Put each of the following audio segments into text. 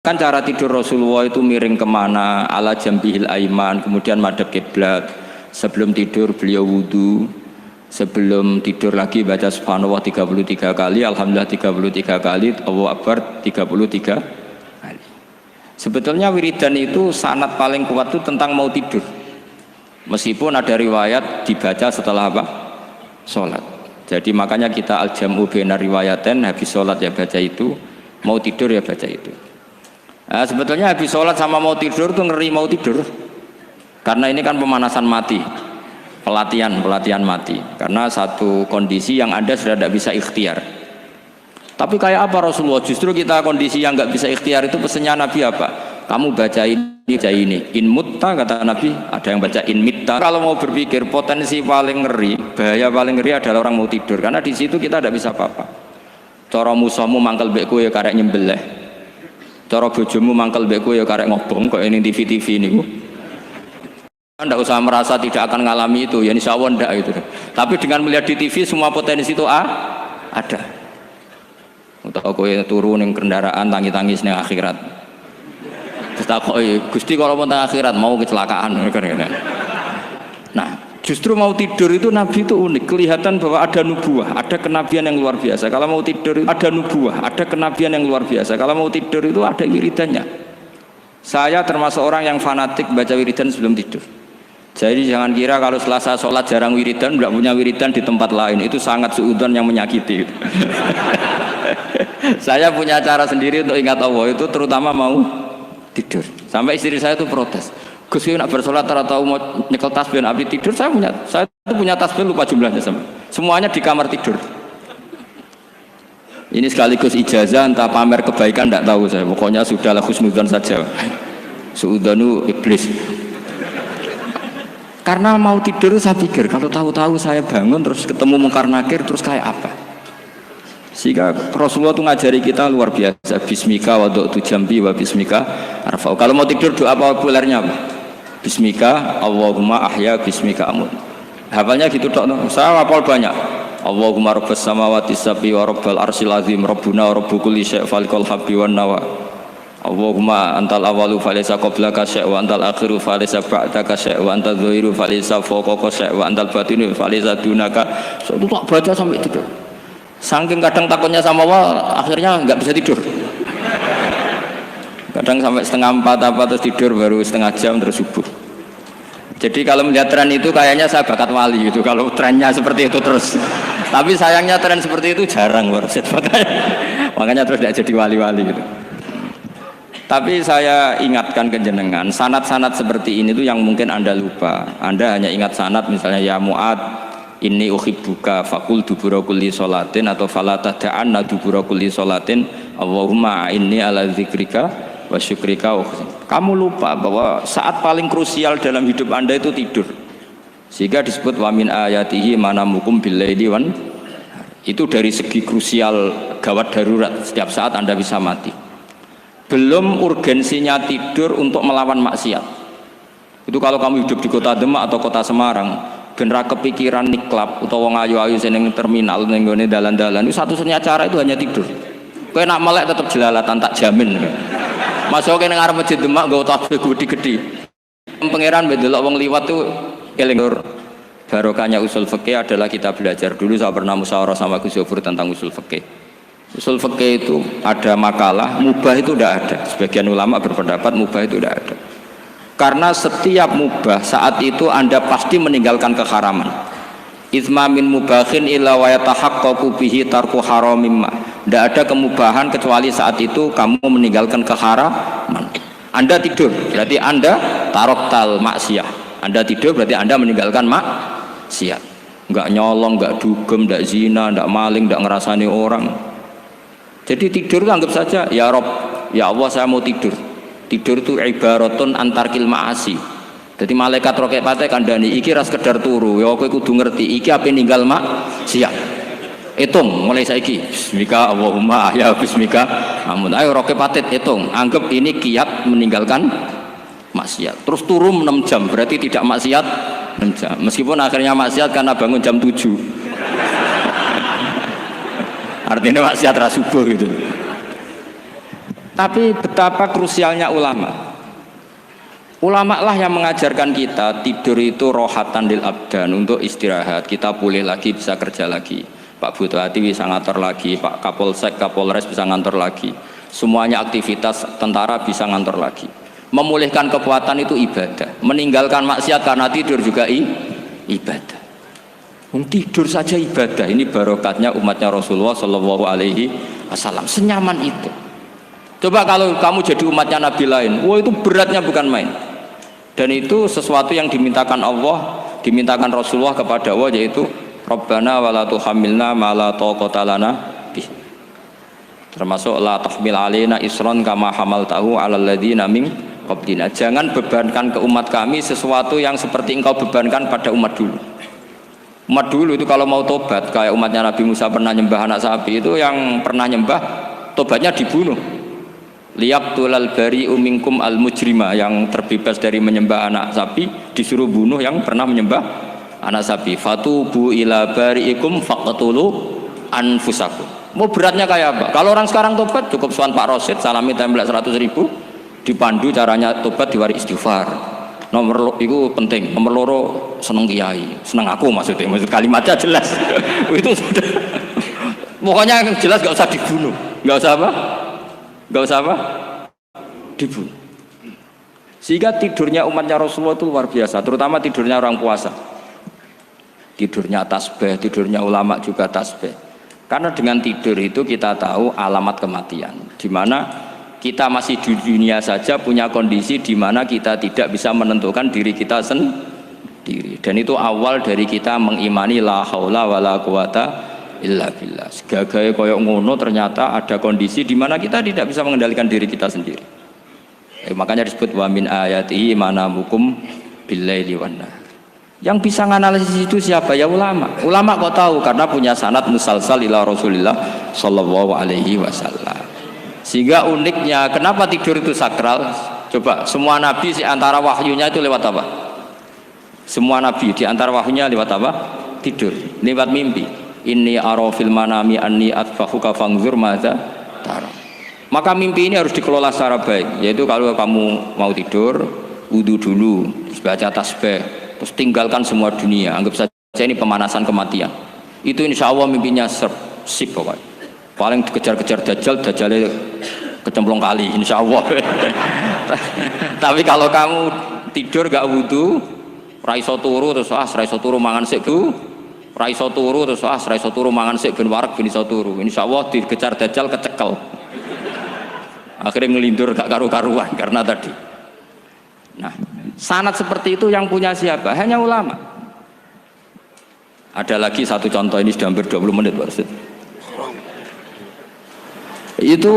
Kan cara tidur Rasulullah itu miring kemana, ala jambihil aiman, kemudian madhab kiblat. Sebelum tidur beliau wudu, sebelum tidur lagi baca subhanallah 33 kali, alhamdulillah 33 kali, Allahu akbar 33 kali. Sebetulnya wiridan itu sanad paling kuat itu tentang mau tidur. Meskipun ada riwayat dibaca setelah apa? Sholat. Jadi makanya kita al-jam'u baina riwayaten, habis sholat ya baca itu, mau tidur ya baca itu. Nah, sebetulnya habis sholat sama mau tidur tuh ngeri mau tidur, karena ini kan pemanasan mati, pelatihan mati, karena satu kondisi yang Anda sudah tidak bisa ikhtiar. Tapi kayak apa Rasulullah? Justru kita kondisi yang nggak bisa ikhtiar itu pesannya Nabi apa? Kamu baca ini, in mutta kata Nabi, ada yang baca in mitta. Kalau mau berpikir potensi paling ngeri, bahaya paling ngeri adalah orang mau tidur, karena di situ kita tidak bisa apa-apa. Cara musuhmu mangkel bekku ya karek nyembelih, cara bojomu mangkel bekku ya karek ngobong, kok ini TV ini. Anda usah merasa tidak akan mengalami itu, ya insya Allah enggak itu. Tapi dengan melihat di TV semua potensi itu ada. Untuk kowe turu ning kendaraan tangi-tangis ning akhirat. Terus takoki, Gusti kalau mau teng akhirat mau kecelakaan. Nah, justru mau tidur itu Nabi itu unik, kelihatan bahwa ada nubuah, ada kenabian yang luar biasa. Kalau mau tidur itu ada nubuah, ada kenabian yang luar biasa. Kalau mau tidur itu ada wiridannya. Saya termasuk orang yang fanatik baca wiridan sebelum tidur. Jadi jangan kira kalau Selasa sholat jarang wiridan, tidak punya wiridan di tempat lain, itu sangat suudzon yang menyakiti. Saya punya cara sendiri untuk ingat Allah, itu terutama mau tidur. Sampai istri saya itu protes, Gus nak bersolat tahu mau nyekel tasbih api tidur. Saya itu punya tasbih lupa jumlahnya semuanya di kamar tidur. Ini sekaligus ijazah entah pamer kebaikan tidak tahu saya, pokoknya sudahlah husnudzon saja. Suudzonu iblis. Karena mau tidur saya pikir kalau tahu-tahu saya bangun terus ketemu mungkar nakir terus kayak apa. Sehingga Rasulullah itu ngajari kita luar biasa. Bismika wadu'tu jambi wa bismika arfa'u. Kalau mau tidur doa populernya apa? Bismika Allahumma ahya bismika amut. Hafalnya gitu dok. Saya hafal banyak. Allahumma rabbas samawati sab'i wa rabbal arsyil azim rabbuna wa rabbu kulli syai' falikul habbi wan nawa. Allahumma antal awalu falaysa qablaka syai' wa antal akhiru falaysa ba'daka syai' wa antal dhahiru falaysa fawqaka syai' wa antal batinu falaysa dunaka. So, itu tak baca sampai tidur. Saking kadang takutnya sama Allah, akhirnya nggak bisa tidur. Kadang sampai 3:30 apa terus tidur baru setengah jam terus subuh. Jadi kalau melihat tren itu kayaknya saya bakat wali gitu. Kalau trennya seperti itu terus. Tapi sayangnya tren seperti itu jarang warset makanya terus tidak jadi wali-wali gitu. Tapi saya ingatkan ke jenengan, sanad-sanad seperti ini tuh yang mungkin Anda lupa. Anda hanya ingat sanad misalnya ya Mu'ad inni uhibbuka faqul dubura kulli sholatin atau fala tad'anna dubura kulli sholatin Allahumma inni ala dzikrika wa syukrika. Kamu lupa bahwa saat paling krusial dalam hidup Anda itu tidur. Sehingga disebut wa min ayatihi manamukum billaili wan. Itu dari segi krusial gawat darurat, setiap saat Anda bisa mati. Belum urgensinya tidur untuk melawan maksiat. Itu kalau kamu hidup di kota Demak atau kota Semarang, genera kepikiran niklap atau wong ayu-ayu seneng terminal ning gone dalan-dalan, itu satu-satunya cara itu hanya tidur. Kowe nak melek tetap jelalatan tak jamin. Masuk ning arep masjid Demak nggo tasbih gede-gede. Pangeran bedelok wong liwat tuh eling. Barokahnya usul fikih adalah kita belajar dulu. Saya pernah musyawarah sama Gus Yofur tentang usul fikih. Usul fikih itu ada makalah mubah itu tidak ada. Sebagian ulama berpendapat mubah itu tidak ada. Karena setiap mubah saat itu Anda pasti meninggalkan keharaman. Itsma min mubahin illa wa yatahaqqaqu bihi tarku haramimma. Tidak ada kemubahan kecuali saat itu kamu meninggalkan keharaman. Anda tidur berarti Anda taroktal maksiyah. Anda tidur berarti Anda meninggalkan maksiat. Enggak nyolong, enggak dugem, enggak zina, enggak maling, enggak ngerasani orang. Jadi tidur itu anggap saja ya Rob, ya Allah saya mau tidur. Tidur itu ibaratun antarkil ma'asi. Jadi malaikat roket pate kandani iki ras sekedar turu. Ya kowe kudu ngerti iki ape ninggal maksiat. Hitung mulai saiki. Bismika Allahumma ya bismika. Amun ayo roket pate hitung. Anggap ini kiat meninggalkan maksiat. Terus turun 6 jam berarti tidak maksiat 6 jam. Meskipun akhirnya maksiat karena bangun jam 7. Artinya maksiat ra subuh gitu. Tapi betapa krusialnya ulama. Ulama lah yang mengajarkan kita tidur itu rohatan lil abdan, untuk istirahat, kita pulih lagi, bisa kerja lagi. Pak Butuhati bisa ngantor lagi, Pak Kapolsek, Kapolres bisa ngantor lagi. Semuanya aktivitas tentara bisa ngantor lagi. Memulihkan kekuatan itu ibadah. Meninggalkan maksiat karena tidur juga ibadah. Tidur saja ibadah. Ini barokatnya umatnya Rasulullah Shallallahu Alaihi Wasallam. Senyaman itu. Coba kalau kamu jadi umatnya Nabi lain, wah itu beratnya bukan main. Dan itu sesuatu yang dimintakan Allah, dimintakan Rasulullah kepada Allah, yaitu Rabbana wa la tuhammilna ma la taqata lana bih. Termasuk la tahmil alaina isran kama hamaltahu 'alal ladzina min qablina. Jangan bebankan ke umat kami sesuatu yang seperti engkau bebankan pada umat dulu. Umat dulu itu kalau mau tobat, kayak umatnya Nabi Musa pernah nyembah anak sapi, itu yang pernah nyembah tobatnya dibunuh. Liyaqtulal bari'u minkum al mujrima, yang terbebas dari menyembah anak sapi disuruh bunuh yang pernah menyembah anak sapi. Fatubu ila bari'ikum faqtulu anfusakum. Mau beratnya kayak apa? Kalau orang sekarang tobat cukup soal Pak Rosid, salami template 100.000, dipandu caranya tobat, diwari istighfar. Nomor itu penting. Nomor loro seneng kiai, seneng aku maksudnya, maksud kalimatnya jelas. Itu sudah. Pokoknya yang jelas gak usah dibunuh, gak usah apa? Gak usah apa? Dibunuh. Sehingga tidurnya umatnya Rasulullah itu luar biasa, terutama tidurnya orang puasa. Tidurnya tasbih, tidurnya ulama juga tasbih. Karena dengan tidur itu kita tahu alamat kematian. Di mana kita masih di dunia saja punya kondisi di mana kita tidak bisa menentukan diri kita sendiri. Dan itu awal dari kita mengimani la haula wala quwata illa billah. Segagai koyok ngono, ternyata ada kondisi di mana kita tidak bisa mengendalikan diri kita sendiri. Makanya disebut wa min ayatihi manamukum billaili wan nahar. Yang bisa menganalisis itu siapa? Ya ulama. Ulama kok tahu karena punya sanad musalsal ila Rasulillah sallallahu alaihi wasallam. Sehingga uniknya kenapa tidur itu sakral? Coba semua nabi di antara wahyunya itu lewat apa? Semua nabi di antara wahyunya lewat apa? Tidur, lewat mimpi. Inni ara fil manami anni atfahuka fangzur madza tara. Maka mimpi ini harus dikelola secara baik, yaitu kalau kamu mau tidur, wudu dulu, baca tasbih, terus tinggalkan semua dunia, anggap saja ini pemanasan kematian. Itu insya Allah mimpinya sip pokoknya. Paling dikejar-kejar dajjal, dajjalnya kecemplung kali, insya Allah. Tapi kalau kamu tidur gak wudu, raiso turu terus raiso turu mangan sik bu. Raiso turu terus raiso turu mangan sik ben wareg ben iso turu. Insyaallah dikejar dajjal kecekel. Akhirnya ngelindur gak karu-karuan karena tadi. Nah, sanad seperti itu yang punya siapa? Hanya ulama. Ada lagi satu contoh, ini sudah hampir 20 menit Pak Ustaz. Itu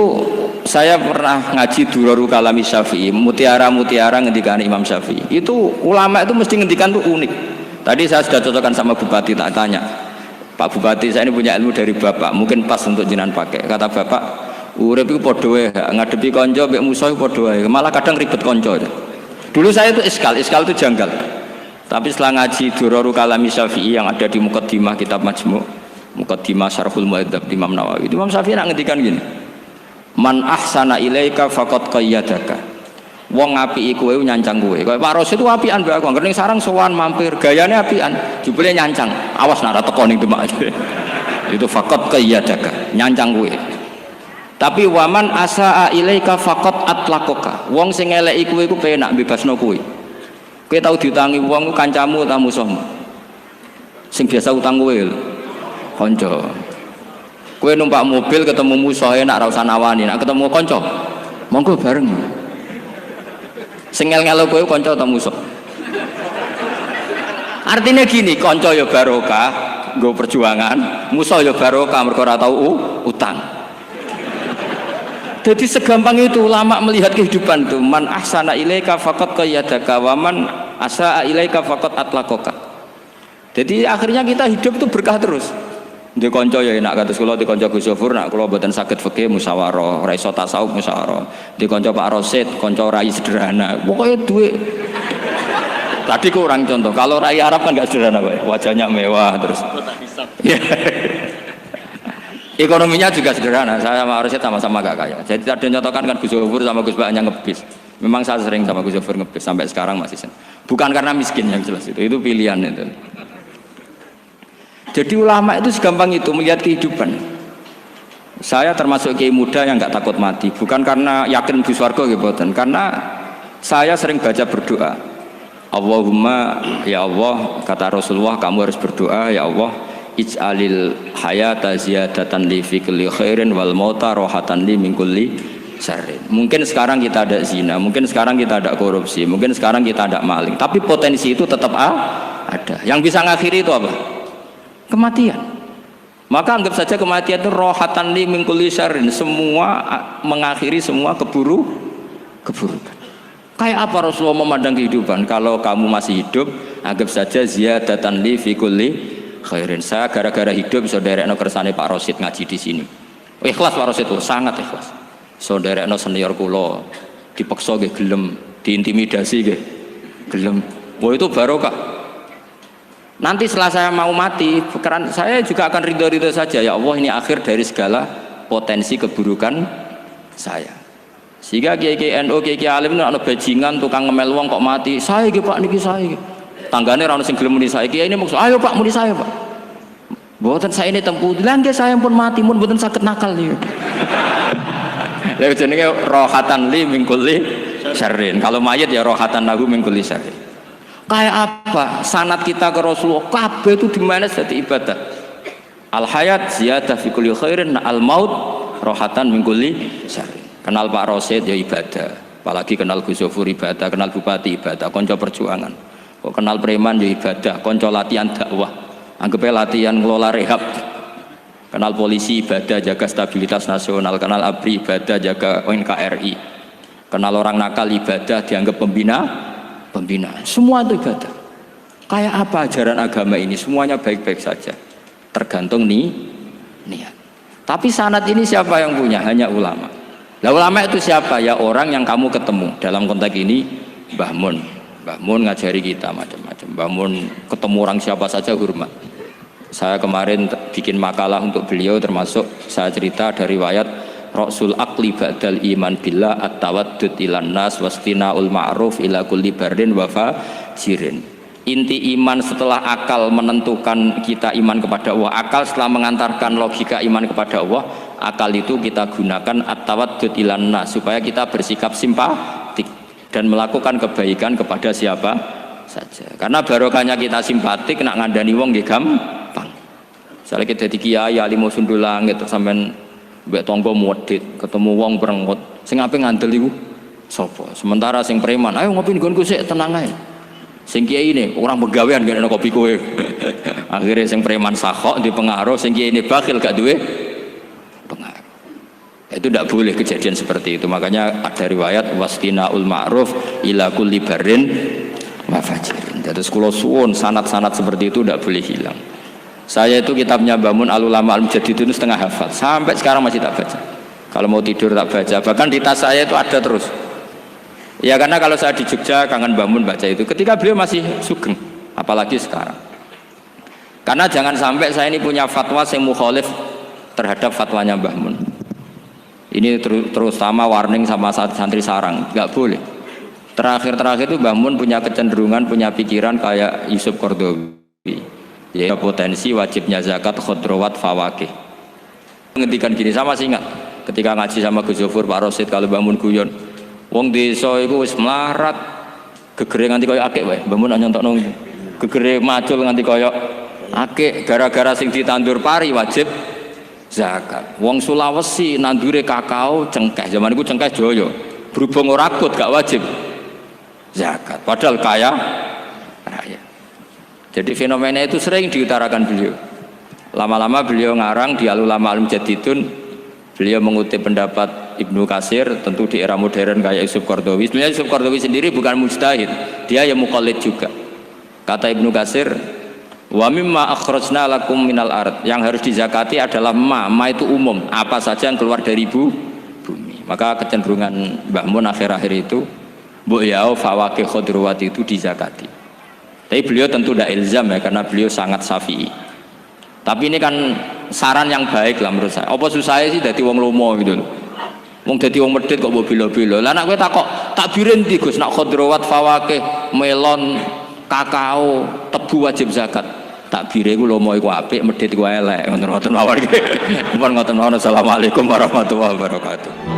saya pernah ngaji Durarul Kalami Syafi'i, mutiara-mutiara ngendikan Imam Syafi'i. Itu ulama itu mesti ngendikan tuh unik. Tadi saya sudah cocokkan sama Bupati, tak tanya, Pak Bupati saya ini punya ilmu dari Bapak, mungkin pas untuk jenengan pakai. Kata Bapak, urip iku padha wae, ngadepi konco mbek musuh padha wae, malah kadang ribet konco. Dulu saya itu iskal itu janggal. Tapi setelah ngaji Durarul Kalami Syafi'i yang ada di Muqaddimah kitab Majmu', Muqaddimah Syarhul Mu'adzab Imam Nawawi, Imam Syafi'i nak ngendikan gini, man ahsana ilaika faqad qayyadaka. Wong apiki kowe nyancang kowe. Kaya Pak Rosid itu apian mbak aku. Ngerti sarang sowan mampir, gayane apian. Jebule nyancang. Awas nak teko ning Demak. Itu faqat qayyadaka, nyancang kowe. Tapi waman asaa ilaika faqat atlaqaka. Wong sing eleki kowe iku penak bebasno kowe. Kowe tau diutangi wong kancamu ta musuhmu? Sing biasa utang kowe lho. Kanca. Kowe numpak mobil ketemu musuh enak ra usah nawani, nak ketemu kanca monggo bareng. Sing ngel-ngelo kowe kanca ta musuh? Artinya gini, kanca ya barokah nggo perjuangan, musuh ya barokah mergo ora tau utang. Jadi segampang itu ulama melihat kehidupan tuh, man ahsana ilaika faqad qayyadaka wa man asaa ilaika faqad atlaqaka. Jadi akhirnya kita hidup itu berkah terus. Di konco ya enak kados kula di konco Gus Zofur nak kula mboten saged fikih musyawarah, ra iso tasawuf musyawarah. Di konco Pak Rosid, konco rai sederhana. Pokoknya duit. Tadi kurang contoh. Kalau rai Arab kan enggak sederhana, Pak. Wajahnya mewah terus. Ekonominya juga sederhana. Saya sama Rosid sama-sama gak kaya. Jadi ada nyontohkan kan Gus Zofur sama Gus Baknya ngebis. Memang saya sering sama Gus Zofur ngebis sampai sekarang masih sen. Bukan karena miskin yang jelas itu pilihan itu. Jadi ulama itu segampang itu melihat kehidupan. Saya termasuk kiai muda yang nggak takut mati, bukan karena yakin di surga gitu, karena saya sering baca berdoa. Allahumma ya Allah, kata Rasulullah, kamu harus berdoa ya Allah, ij'alil hayata ziyadatan li fi kulli khairin wal mauta rohatan li min kulli syarrin. Mungkin sekarang kita ada zina, mungkin sekarang kita ada korupsi, mungkin sekarang kita ada maling, tapi potensi itu tetap ada. Yang bisa ngakhiri itu apa? Kematian. Maka anggap saja kematian itu rohatan li min kulli syarrin, semua mengakhiri semua keburukan. Kayak apa Rasulullah memandang kehidupan? Kalau kamu masih hidup, anggap saja ziyadatan li fi kulli khairin. Saya gara-gara hidup saudaranya kersane Pak Rosid ngaji di sini. Ikhlas Pak Rosid itu sangat ikhlas. Saudaranya senior kula dipaksa nggih gelem, diintimidasi nggih gelem. Wah itu barokah. Nanti setelah saya mau mati, saya juga akan ridho-ridho saja. Ya Allah, ini akhir dari segala potensi keburukan saya. Sehingga kiai-kiai NU, kiai-kiai alim itu ada bajingan, tukang ngemel wong kok mati. Saya iki Pak niki saya. Tanggane ra ono sing gelem muni saya. Kiai ini maksud, ayo Pak muni saya Pak. Mboten saya ini tempuh. Lah nggih saya pun mati mun mboten saged nakal niku. Lha jenenge rohatan li min kulli syarrin. Kalau mayit ya rohatan lahu min kulli syarrin. Kayak apa sanad kita ke Rasulullah, kabeh itu dimana jadi ibadah. Al hayat ziyadah fi kulli khairin, al maut rohatan min kulli syarrin. Kenal Pak Rosid ya ibadah, apalagi kenal Gus Zofur ibadah, kenal Bupati ibadah, konco perjuangan. Kok kenal preman ya ibadah, konco latihan dakwah, anggapnya latihan ngelola rehab. Kenal polisi ibadah, jaga stabilitas nasional. Kenal ABRI ibadah, jaga NKRI. Kenal orang nakal ibadah, dianggap pembinaan. Semua itu ibadah. Kayak apa ajaran agama ini? Semuanya baik-baik saja, tergantung niat. Tapi sanad ini siapa yang punya? Hanya ulama. Nah ulama itu siapa? Ya orang yang kamu ketemu. Dalam konteks ini Mbah Mun ngajari kita macam-macam. Mbah Mun ketemu orang siapa saja hormat. Saya kemarin bikin makalah untuk beliau, termasuk saya cerita dari riwayat Rasul akli ba'dal iman billah at-tawaddud ilan nas wastina'ul ma'ruf ila kulli barrin wa fajirin. Inti iman setelah akal menentukan kita iman kepada Allah, akal setelah mengantarkan logika iman kepada Allah, akal itu kita gunakan at-tawaddud ilan nas supaya kita bersikap simpatik dan melakukan kebaikan kepada siapa saja. Karena barokahnya kita simpatik nak ngandani wong nggih gampang. Misalnya kita di kiai alim sundul langit sampean mbek tonggo modit ketemu wong berengut sing ape ngandel iku sapa, sementara sing preman ayo ngopi nggonku sik tenang ae, sing kiai ini orang begawean gak ana kopi kowe. Akhirnya sing preman sakhok di pengaruh, sing kiai ini bakhil gak duwe pengaruh. Itu tidak boleh kejadian seperti itu. Makanya ada riwayat wastinaul ma'ruf ila kulli barrin wa fajirin. Jadi kula suwun sanad-sanad seperti itu tidak boleh hilang. Saya itu kitabnya Mbah Mun Al-Ulama Al-Mujaddidun setengah hafal, sampai sekarang masih tak baca. Kalau mau tidur tak baca, bahkan di tas saya itu ada terus. Ya karena kalau saya di Jogja kangen Mbah Mun baca itu ketika beliau masih sugeng, apalagi sekarang. Karena jangan sampai saya ini punya fatwa yang mukhalif terhadap fatwanya Mbah Mun. Ini terutama warning sama santri sarang, nggak boleh. Terakhir itu Mbah Mun punya kecenderungan, punya pikiran kayak Yusuf Qaradawi. Ya potensi wajibnya zakat khodrowat fawakih. Ngendikan gini, sama sih ingat ketika ngaji sama Gus Zofur Pak Rosid kalau bangun guyon wong desa iku wis melarat gegere nganti koyo akeh wae. Mbah Mun nyontokno gegere macul nganti koyo akeh gara-gara sing ditandur pari wajib zakat. Wong Sulawesi nandure kakao cengkeh, zaman iku cengkeh Jaya. Berhubung ora akut gak wajib zakat. Padahal kaya raya. Jadi fenomena itu sering diutarakan beliau. Lama-lama beliau ngarang di Al-Ulama Al-Mujaddidun, beliau mengutip pendapat Ibnu Katsir, tentu di era modern kayak Yusuf Qaradawi. Sebenarnya Yusuf Qaradawi sendiri bukan mujtahid, dia yang muqallid juga. Kata Ibnu Katsir, wa mimma akhrajna lakum minal ard, yang harus dizakati adalah ma itu umum, apa saja yang keluar dari bumi. Maka kecenderungan Mbah Mun akhir-akhir itu mbok yao fawakih khudrawat itu dizakati. Tapi beliau tentu tidak ilzam ya, karena beliau sangat syafi'i. Tapi ini kan saran yang baik lah menurut saya. Apa susahnya sih dadi wong lomo gitu loh. Wong dadi wong medhit kok mbok bilo-bilo. Lah nek kowe takok takbire ndi Gus? Nak khadrawat fawakih, melon, kakao, tebu wajib zakat. Takbire iku lomo iku apik, medhit iku elek. Ngoten mawon. Ngoten mawon. Assalamualaikum warahmatullahi wabarakatuh.